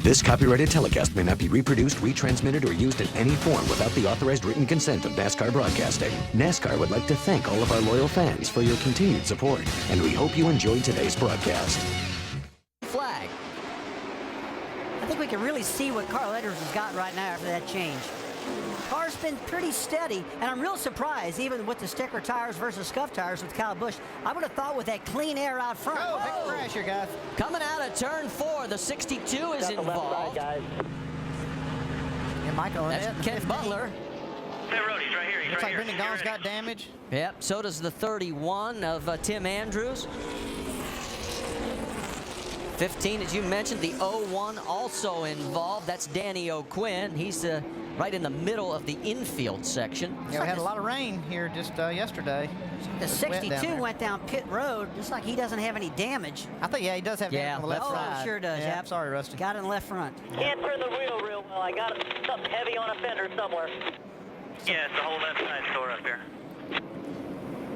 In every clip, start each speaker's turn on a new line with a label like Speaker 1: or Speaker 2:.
Speaker 1: This copyrighted telecast may not be reproduced, retransmitted, or used in any form without the authorized written consent of NASCAR Broadcasting. NASCAR would like to thank all of our loyal fans for your continued support, and we hope you enjoyed today's broadcast.
Speaker 2: Flag. I think we can really see what Carl Edwards has got right now after that change. Car's been pretty steady, and I'm real surprised, even with the sticker tires versus scuff tires with Kyle Busch. I would have thought with that clean air out front.
Speaker 3: Oh, big crash here, guys.
Speaker 2: Coming out of turn 4, the 62 is involved.
Speaker 3: And Michael,
Speaker 2: that's Ken Butler.
Speaker 4: Hey, Rode, he's right here. He's
Speaker 3: looks
Speaker 4: right
Speaker 3: like
Speaker 4: here.
Speaker 3: Brendan Gaughan's got damage.
Speaker 2: Yep, so does the 31 of Tim Andrews. 15, as you mentioned, the 01 also involved. That's Danny O'Quinn. He's right in the middle of the infield section.
Speaker 3: Yeah, we had a lot of rain here just yesterday.
Speaker 2: The 62 went down pit road. Looks like he doesn't have any damage.
Speaker 3: I think, yeah, he does have damage on the left side.
Speaker 2: Sure does.
Speaker 3: Yeah,
Speaker 2: Yep.
Speaker 3: sorry, Rusty.
Speaker 2: Got it in left front.
Speaker 5: Can't turn the wheel real well. I got something heavy on a fender somewhere.
Speaker 4: Yeah, it's the whole left side store up here.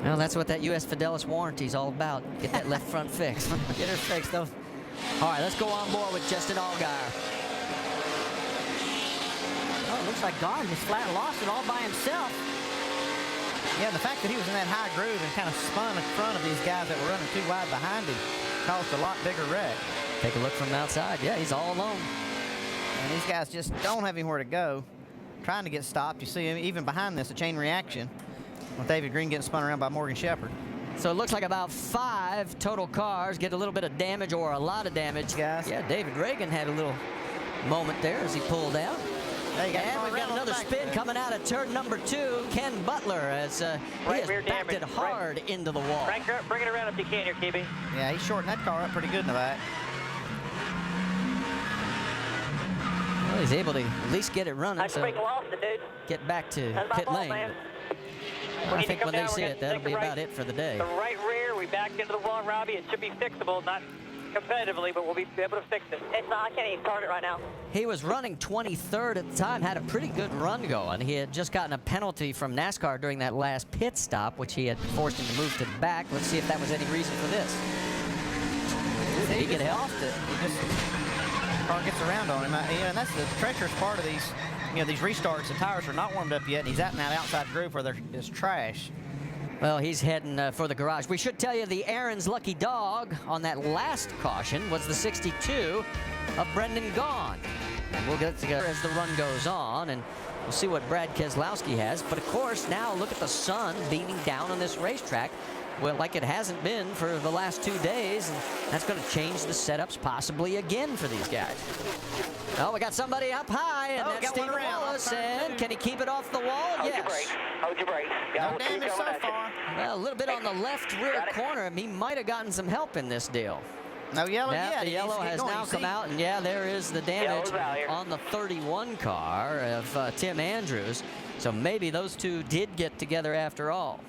Speaker 2: Well, that's what that U.S. Fidelis warranty is all about. Get that left front fixed. Get her fixed, though. All right, let's go on board with Justin Allgaier. Oh, it looks like Gaughan just flat lost it all by himself.
Speaker 3: Yeah, the fact that he was in that high groove and kind of spun in front of these guys that were running too wide behind him caused a lot bigger wreck.
Speaker 2: Take a look from outside. Yeah, he's all alone.
Speaker 3: And these guys just don't have anywhere to go. Trying to get stopped. You see him even behind this, a chain reaction with David Green getting spun around by Morgan Shepherd.
Speaker 2: So it looks like about 5 total cars get a little bit of damage or a lot of damage.
Speaker 3: Guys.
Speaker 2: Yeah, David Reagan had a little moment there as he pulled out.
Speaker 3: And
Speaker 2: we've got another spin coming out of turn number 2. Ken Butler as he has backed it hard into the wall.
Speaker 5: Bring it around if you can here, KB.
Speaker 3: Yeah, he's shorting that car up pretty good in the back.
Speaker 2: Well, he's able to at least get it running.
Speaker 5: Nice break lost it, dude.
Speaker 2: Get back to
Speaker 5: That's my
Speaker 2: pit
Speaker 5: fault,
Speaker 2: lane.
Speaker 5: man.
Speaker 2: I think when they see it, that'll be about it for the day.
Speaker 5: The right rear, we backed into the wall, Robbie. It should be fixable, not competitively, but we'll be able to fix it. It's not, I can't even start it right now.
Speaker 2: He was running 23rd at the time, had a pretty good run going. He had just gotten a penalty from NASCAR during that last pit stop, which he had forced him to move to the back. Let's see if that was any reason for this. Did he get help?
Speaker 3: The car gets around on him. And that's the treacherous part of these. You know, these restarts, the tires are not warmed up yet, and he's out in that outside groove where there's trash.
Speaker 2: Well, he's heading for the garage. We should tell you the Aaron's lucky dog on that last caution was the 62 of Brendan Gaughan. And we'll get together as the run goes on, and we'll see what Brad Keselowski has. But, of course, now look at the sun beating down on this racetrack. Well, like it hasn't been for the last 2 days, and that's going to change the setups possibly again for these guys. Oh, we got somebody up high, and that's Stephen Wallace, and can he keep it off the wall?
Speaker 5: Hold
Speaker 2: yes.
Speaker 5: your brake. Hold your brake.
Speaker 3: No damage so far.
Speaker 2: Well, a little bit on the left rear corner. He might have gotten some help in this deal.
Speaker 3: No yellow yet.
Speaker 2: The yellow has now come out, and yeah, there is the damage on the 31 car of Tim Andrews. So maybe those two did get together after all.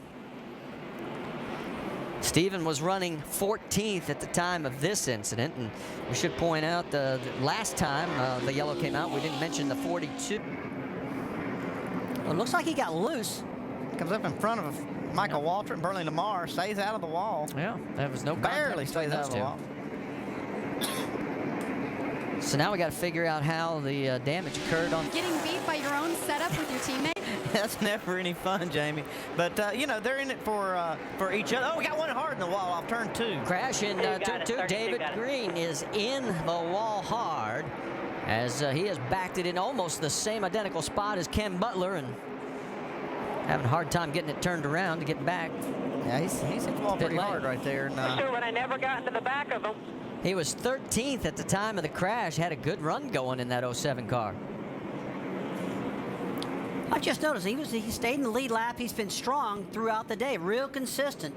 Speaker 2: Stephen was running 14th at the time of this incident, and we should point out the last time the yellow came out, we didn't mention the 42. Well, it looks like he got loose.
Speaker 3: Comes up in front of Michael Waltrip and Bernie Lamar, stays out of the wall.
Speaker 2: Yeah, there was no
Speaker 3: barely stays out of the wall.
Speaker 2: So now we got to figure out how the damage occurred on.
Speaker 6: Getting beat by your own setup with your teammate.
Speaker 3: That's never any fun, Jamie. But you know, they're in it for each other. Oh, we got one hard in the wall off turn 2.
Speaker 2: Crash in turn 2. David Green is in the wall hard as he has backed it in almost the same identical spot as Ken Butler and having a hard time getting it turned around to get back.
Speaker 3: Yeah, he's hit the wall pretty hard right there. And,
Speaker 5: sure, when I never got into the back of him.
Speaker 2: He was 13th at the time of the crash, had a good run going in that 07 car. I just noticed he stayed in the lead lap. He's been strong throughout the day, real consistent.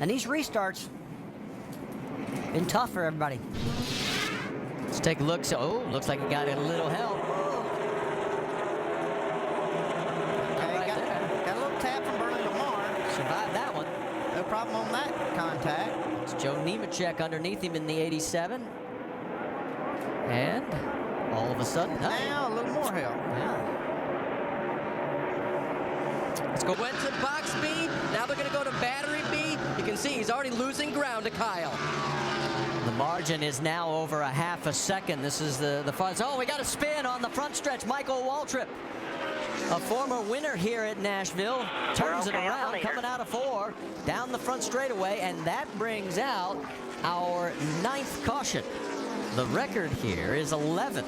Speaker 2: And these restarts been tough for everybody. Let's take a look. So, oh, looks like he got a little help.
Speaker 3: Okay, got a little tap from Bernie Lamar.
Speaker 2: Survived that one.
Speaker 3: No problem on that contact.
Speaker 2: It's Joe Nemechek underneath him in the 87. And all of a sudden,
Speaker 3: now a little more help.
Speaker 2: Yeah.
Speaker 7: Let's go. Went to box B. Now they're going to go to battery B. You can see he's already losing ground to Kyle.
Speaker 2: The margin is now over a half a second. This is the fun. Oh, we got a spin on the front stretch. Michael Waltrip, a former winner here at Nashville, turns it around, coming out of 4, down the front straightaway, and that brings out our 9th caution. The record here is 11.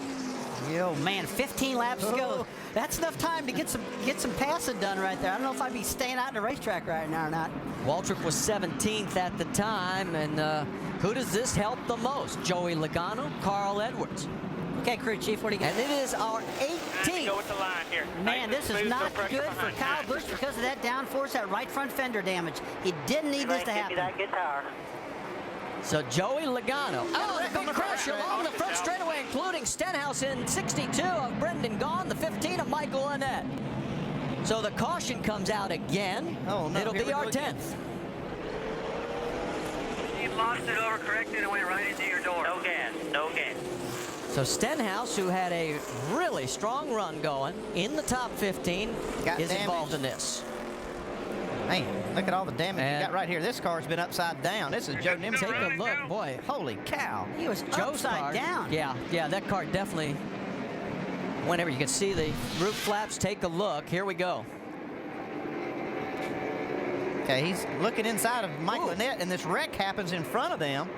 Speaker 8: Yo, man, 15 laps to go. That's enough time to get some passing done right there. I don't know if I'd be staying out in the racetrack right now or not.
Speaker 2: Waltrip was 17th at the time, and who does this help the most? Joey Logano, Carl Edwards.
Speaker 8: Okay, crew chief, what do you got?
Speaker 2: And it is our
Speaker 5: Go
Speaker 2: 18th.
Speaker 5: with the line here.
Speaker 8: Man, this is not good for Kyle Busch because of that downforce, that right front fender damage. He didn't need this to happen.
Speaker 5: That guitar.
Speaker 2: So Joey Logano. Oh, the big crash along the front straightaway, including Stenhouse in 62 of Brendan Gaughan, the 15 of Michael Annett. So the caution comes out again.
Speaker 3: Oh, no,
Speaker 2: it'll
Speaker 3: here
Speaker 2: be
Speaker 3: we
Speaker 2: our
Speaker 3: go again.
Speaker 2: 10th.
Speaker 4: You lost it, overcorrected, and went right into your door.
Speaker 5: No gas. No gas.
Speaker 2: So Stenhouse, who had a really strong run going in the top 15,
Speaker 3: Got
Speaker 2: is involved
Speaker 3: damaged.
Speaker 2: in this.
Speaker 3: Man, look at all the damage
Speaker 2: And-
Speaker 3: you got right here. This car's been upside down. This is Joe Nimitz.
Speaker 2: Take a look, boy.
Speaker 3: Holy cow.
Speaker 8: He was
Speaker 2: Joe's
Speaker 8: upside
Speaker 2: car,
Speaker 8: down.
Speaker 2: Yeah, that car definitely. Whenever you can see the roof flaps, take a look. Here we go.
Speaker 3: Okay, he's looking inside of Michael
Speaker 2: Ooh.
Speaker 3: Annett, and this wreck happens in front of them.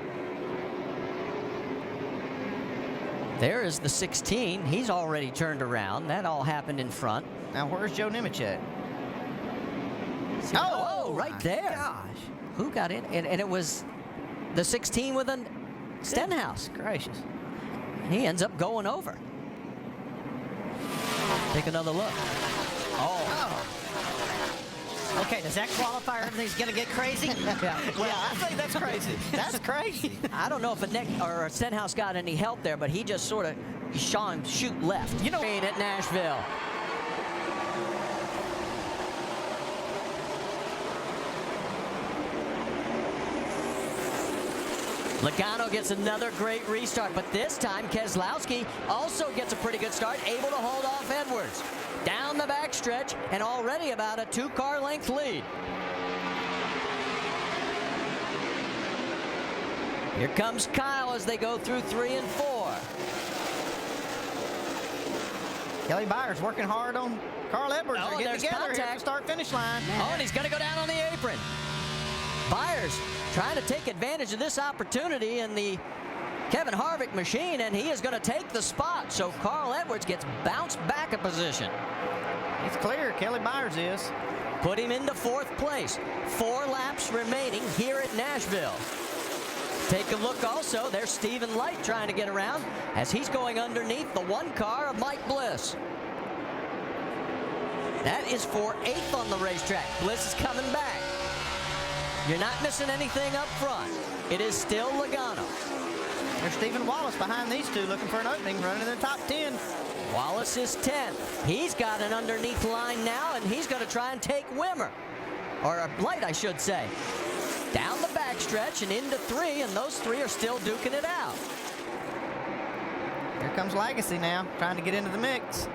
Speaker 2: There is the 16. He's already turned around. That all happened in front.
Speaker 3: Now, where's Joe Nimitz at?
Speaker 2: Oh, right
Speaker 3: my
Speaker 2: there.
Speaker 3: Gosh.
Speaker 2: Who got in? And it was the 16 with a Stenhouse.
Speaker 3: Gracious.
Speaker 2: He ends up going over. Take another look. Oh.
Speaker 8: Okay, does that qualify? Everything's going to get crazy?
Speaker 2: Yeah.
Speaker 3: Yeah, I think that's crazy. That's crazy.
Speaker 2: I don't know if a Stenhouse got any help there, but he just sort of saw him shoot left. You know, at Nashville. Logano gets another great restart, but this time Keselowski also gets a pretty good start, able to hold off Edwards. Down the backstretch, and already about a 2-car length lead. Here comes Kyle as they go through 3 and 4.
Speaker 3: Kelly Byers working hard on Carl Edwards.
Speaker 2: Oh,
Speaker 3: They're getting
Speaker 2: there's
Speaker 3: together here at
Speaker 2: contact.
Speaker 3: the start-finish line.
Speaker 2: Oh, and he's going to go down on the apron. Byers trying to take advantage of this opportunity in the Kevin Harvick machine, and he is going to take the spot. So Carl Edwards gets bounced back a position.
Speaker 3: It's clear. Kelly Byers is.
Speaker 2: Put him into 4th place. 4 laps remaining here at Nashville. Take a look also. There's Stephen Light trying to get around as he's going underneath the 1 car of Mike Bliss. That is for 8th on the racetrack. Bliss is coming back. You're not missing anything up front. It is still Logano.
Speaker 3: There's Stephen Wallace behind these two looking for an opening, running in the top 10.
Speaker 2: Wallace is 10th. He's got an underneath line now, and he's going to try and take Wimmer. Or Light, I should say. Down the backstretch and into 3, and those 3 are still duking it out.
Speaker 3: Here comes Legacy now, trying to get into the mix.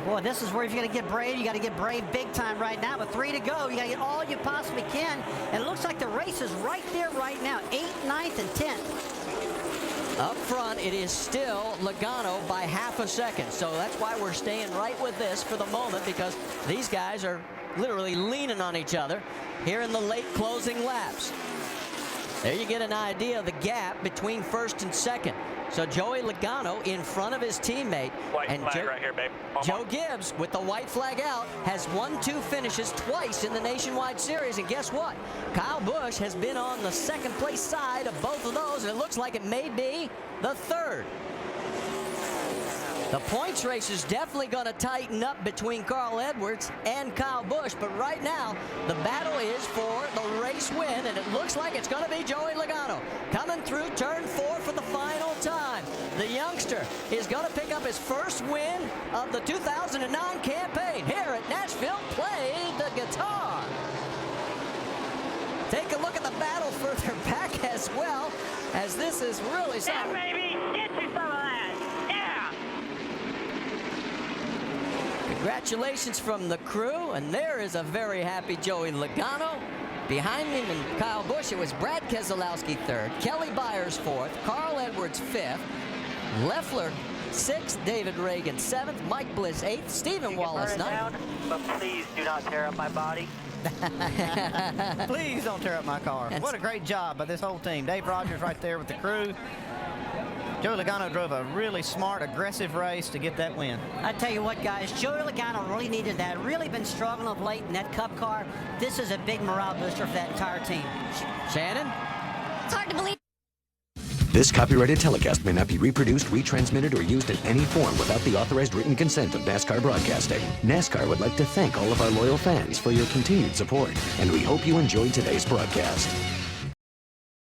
Speaker 8: Boy, this is where if you're going to get brave, you got to get brave big time right now. With 3 to go, you got to get all you possibly can. And it looks like the race is right there right now. 8th, 9th, and 10th.
Speaker 2: Up front, it is still Logano by half a second. So that's why we're staying right with this for the moment, because these guys are literally leaning on each other here in the late closing laps. There you get an idea of the gap between 1st and 2nd. So Joey Logano in front of his teammate.
Speaker 5: White
Speaker 2: and
Speaker 5: flag right here, babe.
Speaker 2: Joe Gibbs, with the white flag out, has 1-2 finishes twice in the Nationwide Series. And guess what? Kyle Busch has been on the 2nd place side of both of those, and it looks like it may be the 3rd. The points race is definitely going to tighten up between Carl Edwards and Kyle Busch, but right now the battle is for the race win, and it looks like it's going to be Joey Logano coming through turn 4 for the final time. The youngster is going to pick up his first win of the 2009 campaign here at Nashville. Play the guitar. Take a look at the battle further back as well, as this is really something.
Speaker 5: Yeah, baby. Get you some of that. Yeah.
Speaker 2: Congratulations from the crew, and there is a very happy Joey Logano. Behind him and Kyle Busch, it was Brad Keselowski third, Kelly Byers fourth, Carl Edwards fifth, Leffler sixth, David Reagan seventh, Mike Bliss eighth, Stephen Wallace ninth.
Speaker 5: But please do not tear up my body.
Speaker 3: Please don't tear up my car. What a great job by this whole team. Dave Rogers right there with the crew. Joey Logano drove a really smart, aggressive race to get that win.
Speaker 8: I tell you what, guys, Joey Logano really needed that. Really been struggling of late in that Cup car. This is a big morale booster for that entire team.
Speaker 2: Shannon?
Speaker 6: It's hard to believe.
Speaker 1: This copyrighted telecast may not be reproduced, retransmitted, or used in any form without the authorized written consent of NASCAR Broadcasting. NASCAR would like to thank all of our loyal fans for your continued support, and we hope you enjoyed today's broadcast.